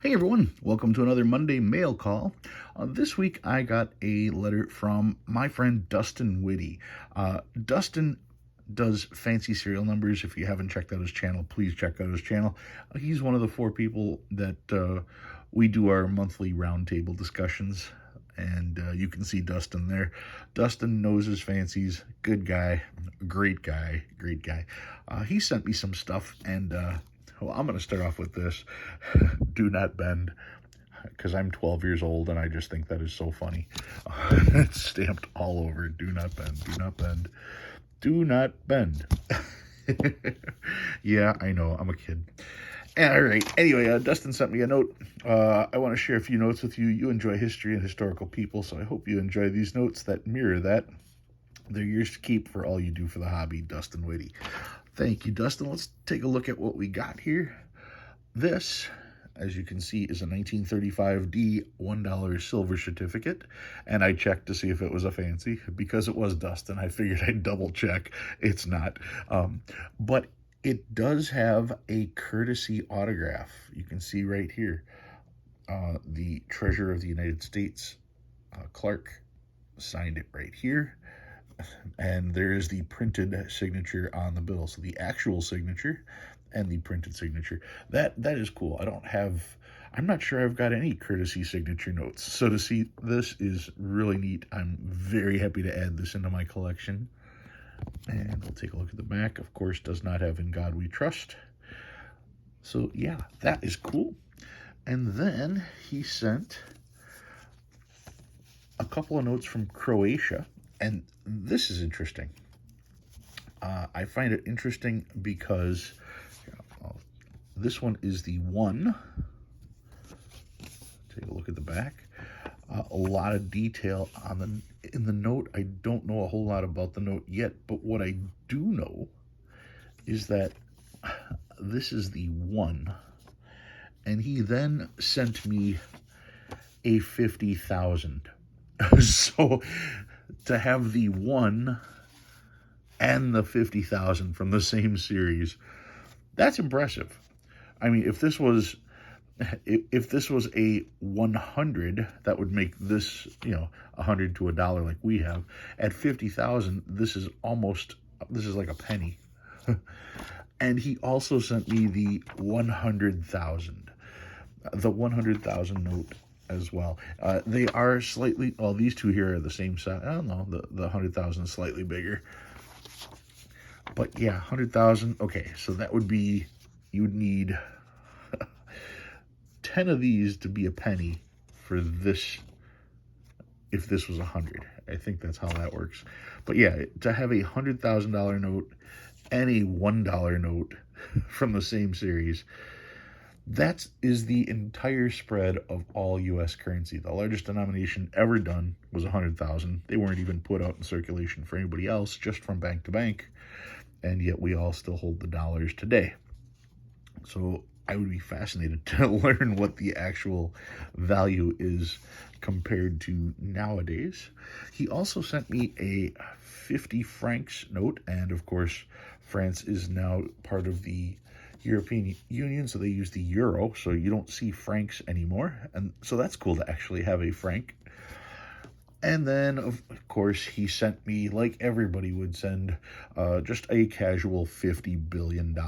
Hey everyone, welcome to another Monday mail call. This week I got a letter from my friend Dustin Whitty. Dustin does fancy serial numbers. If you haven't checked out his channel, please check out his channel. He's one of the four people that we do our monthly roundtable discussions, and you can see Dustin there. Dustin knows his fancies, good guy, great guy, great guy. He sent me some stuff, and well, I'm going to start off with this. Do not bend, because I'm 12 years old and I just think that is so funny. It's stamped all over. Do not bend, do not bend, do not bend. Yeah, I know, I'm a kid. All right, anyway, Dustin sent me a note. I want to share a few notes with you. You enjoy history and historical people, so I hope you enjoy these notes that mirror that. They're yours to keep for all you do for the hobby, Dustin Whitty. Thank you, Dustin. Let's take a look at what we got here. This, as you can see, is a 1935 D $1 silver certificate, and I checked to see if it was a fancy. Because it was Dustin, I figured I'd double check. It's not. But it does have a courtesy autograph. You can see right here, the Treasurer of the United States, Clark, signed it right here. And there is the printed signature on the bill. So the actual signature and the printed signature. That is cool. I'm not sure I've got any courtesy signature notes. So to see this is really neat. I'm very happy to add this into my collection. And we'll take a look at the back. Of course, does not have "In God We Trust." So yeah, that is cool. And then he sent a couple of notes from Croatia. And this is interesting. I find it interesting because this one is the one. Take a look at the back. A lot of detail in the note. I don't know a whole lot about the note yet, but what I do know is that this is the one. And he then sent me a 50,000. So to have the one and the 50,000 from the same series, that's impressive. I mean, if this was a 100, that would make this, 100 to $1 like we have. At 50,000, this is like a penny. And he also sent me the 100,000, note as well. They are slightly, well, these two here are the same size. I don't know, the 100,000 is slightly bigger. But yeah, 100,000. Okay, so that would be, you would need 10 of these to be a penny for this, if this was 100. I think that's how that works. But yeah, to have a $100,000 note and a $1 note from the same series, that is the entire spread of all U.S. currency. The largest denomination ever done was 100,000. They weren't even put out in circulation for anybody else, just from bank to bank. And yet we all still hold the dollars today. So I would be fascinated to learn what the actual value is compared to nowadays. He also sent me a 50 francs note. And of course, France is now part of the European Union, so they use the euro, so you don't see francs anymore. And so that's cool to actually have a franc. And then, of course, he sent me, like everybody would send, just a casual $50 billion,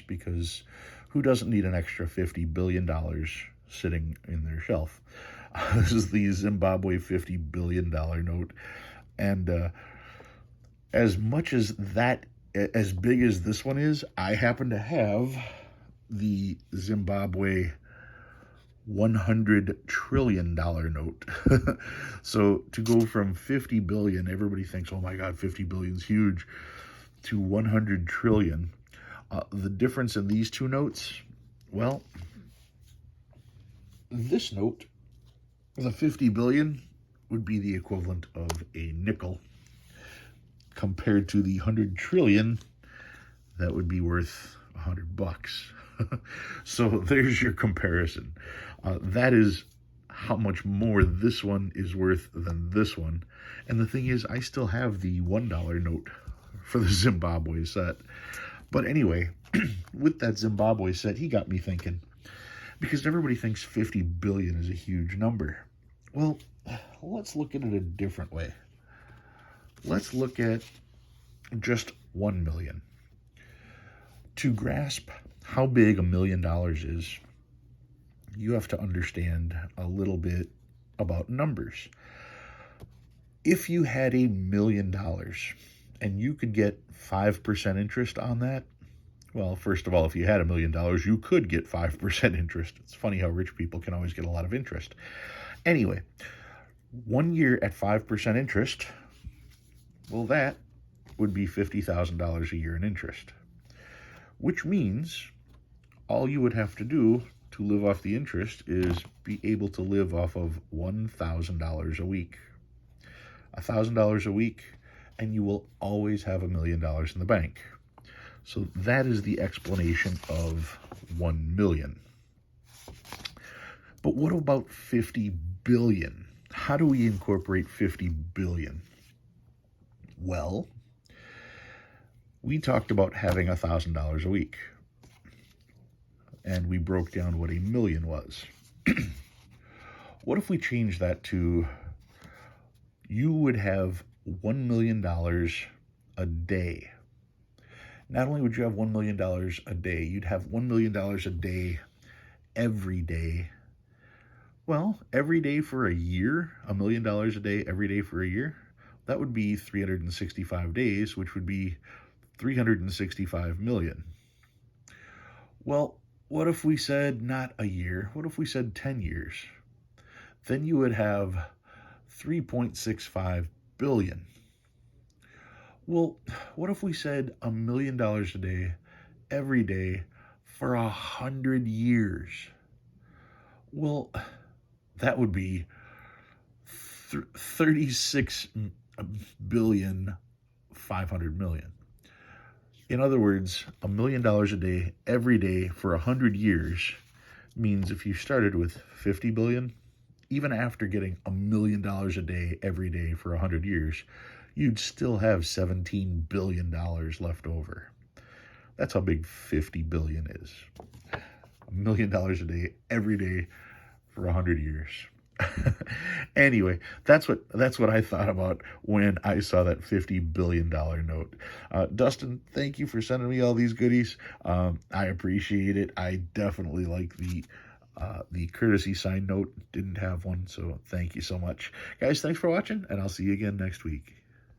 because who doesn't need an extra $50 billion sitting in their shelf? This is the Zimbabwe $50 billion note. And as much as that, as big as this one is, I happen to have the Zimbabwe $100 trillion note. So to go from 50 billion, everybody thinks, oh my God, 50 billion is huge, to 100 trillion. The difference in these two notes, well, this note, the 50 billion, would be the equivalent of a nickel, compared to the 100 trillion, that would be worth $100. So there's your comparison. That is how much more this one is worth than this one. And the thing is, I still have the $1 note for the Zimbabwe set. But anyway, with that Zimbabwe set, he got me thinking. because everybody thinks 50 billion is a huge number. Well, let's look at it a different way. Let's look at just 1 million. To grasp how big $1 million is, you have to understand a little bit about numbers. If you had $1 million and you could get 5% interest on that, well, first of all, if you had $1 million, you could get 5% interest. It's funny how rich people can always get a lot of interest. Anyway, 1 year at 5% interest, well, that would be $50,000 a year in interest, which means all you would have to do to live off the interest is be able to live off of $1,000 a week. $1,000 a week, and you will always have $1 million in the bank. So that is the explanation of 1 million. But what about 50 billion? How do we incorporate 50 billion? Well, we talked about having $1,000 a week, and we broke down what $1 million was. What if we change that to, you would have $1 million a day? Not only would you have $1 million a day, you'd have $1 million a day every day. Well, every day for a year, $1 million a day every day for a year, that would be 365 days, which would be 365 million. Well, what if we said not a year? What if we said 10 years? Then you would have 3.65 billion. Well, what if we said $1 million a day, every day, for 100 years? Well, that would be 36 billion 500 million. In other words, $1 million a day, every day, for 100 years means if you started with 50 billion, even after getting $1 million a day, every day, for 100 years, you'd still have $17 billion left over. That's how big 50 billion is. $1 million a day, every day, for 100 years. Anyway, that's what I thought about when I saw that $50 billion note. Dustin, thank you for sending me all these goodies. I appreciate it. I definitely like the courtesy sign note. Didn't have one, so thank you so much. Guys, thanks for watching, and I'll see you again next week.